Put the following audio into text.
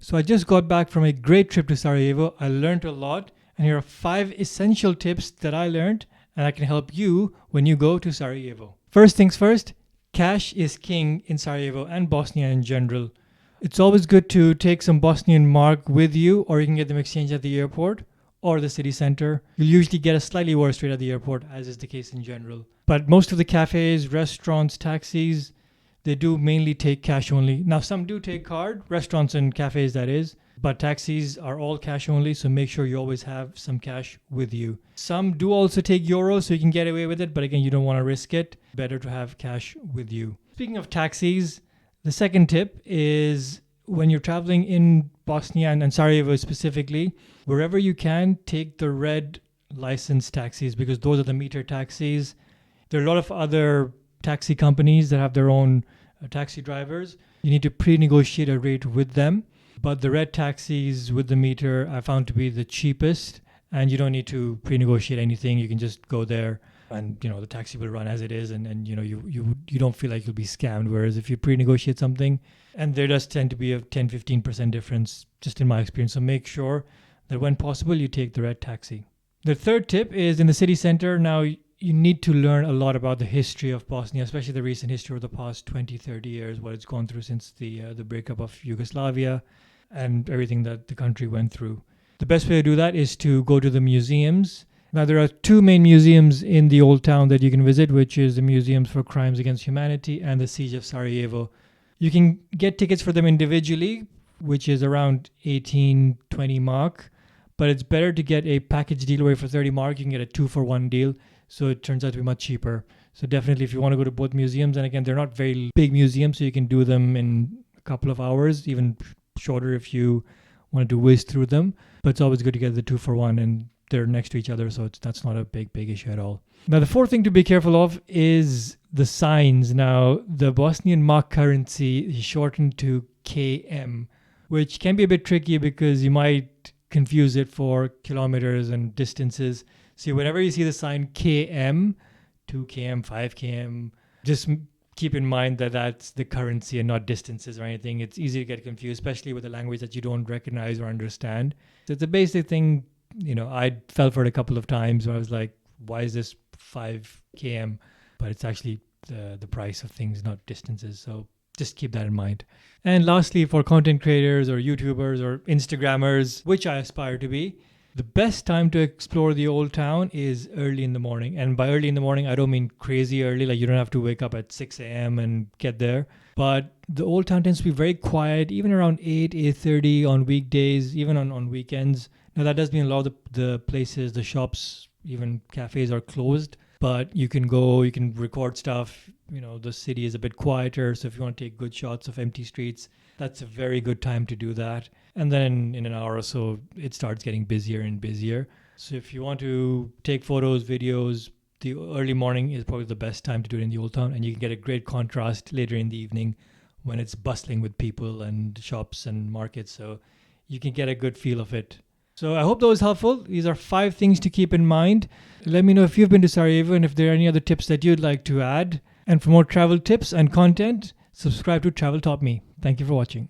So I just got back from a great trip to Sarajevo. I learned a lot, and here are 5 essential tips that I learned and I can help you when you go to Sarajevo. First things first, cash is king in Sarajevo and Bosnia in general. It's always good to take some Bosnian mark with you, or you can get them exchanged at the airport or the city center. You'll usually get a slightly worse rate at the airport, as is the case in general. But most of the cafes, restaurants, taxis, they do mainly take cash only. Now, some do take card, restaurants and cafes, that is, but taxis are all cash only, so make sure you always have some cash with you. Some do also take euros, so you can get away with it, but again, you don't want to risk it. Better to have cash with you. Speaking of taxis, the second tip is when you're traveling in Bosnia and Sarajevo specifically, wherever you can, take the red licensed taxis because those are the meter taxis. There are a lot of other taxi companies that have their own taxi drivers. You need to pre-negotiate a rate with them, but the red taxis with the meter I found to be the cheapest, and you don't need to pre-negotiate anything. You can just go there and the taxi will run as it is, and you don't feel like you'll be scammed. Whereas if you pre-negotiate something, and there does tend to be a 10-15% difference just in my experience, so make sure that when possible you take the red taxi. The third tip is in the city center. Now you need to learn a lot about the history of Bosnia, especially the recent history of the past 20-30 years, what it's gone through since the breakup of Yugoslavia and everything that the country went through. The best way to do that is to go to the museums. Now, there are 2 main museums in the old town that you can visit, which is the Museums for Crimes Against Humanity and the Siege of Sarajevo. You can get tickets for them individually, which is around 18-20 mark, but it's better to get a package deal where for 30 mark you can get a 2-for-1 deal. So it turns out to be much cheaper. So definitely if you want to go to both museums, and again, they're not very big museums, so you can do them in a couple of hours, even shorter if you wanted to whiz through them. But it's always good to get the 2-for-1, and they're next to each other, so that's not a big issue at all. Now, the fourth thing to be careful of is the signs. Now, the Bosnian mark currency is shortened to KM, which can be a bit tricky because you might confuse it for kilometers and distances. See, whenever you see the sign KM, 2 km, 5 km, just keep in mind that that's the currency and not distances or anything. It's easy to get confused, especially with a language that you don't recognize or understand. So it's a basic thing. I fell for it a couple of times where I was like, why is this 5 km? But it's actually the price of things, not distances. So just keep that in mind. And lastly, for content creators or YouTubers or Instagrammers, which I aspire to be, the best time to explore the old town is early in the morning. And by early in the morning, I don't mean crazy early, like you don't have to wake up at 6 a.m. and get there. But the old town tends to be very quiet, even around 8:30 on weekdays, even on weekends. Now, that does mean a lot of the places, the shops, even cafes are closed. But you can go, you can record stuff. The city is a bit quieter. So if you want to take good shots of empty streets, that's a very good time to do that. And then in an hour or so, it starts getting busier and busier. So if you want to take photos, videos, the early morning is probably the best time to do it in the old town. And you can get a great contrast later in the evening when it's bustling with people and shops and markets. So you can get a good feel of it. So I hope that was helpful. These are 5 things to keep in mind. Let me know if you've been to Sarajevo and if there are any other tips that you'd like to add. And for more travel tips and content, subscribe to Travel Taught Me. Thank you for watching.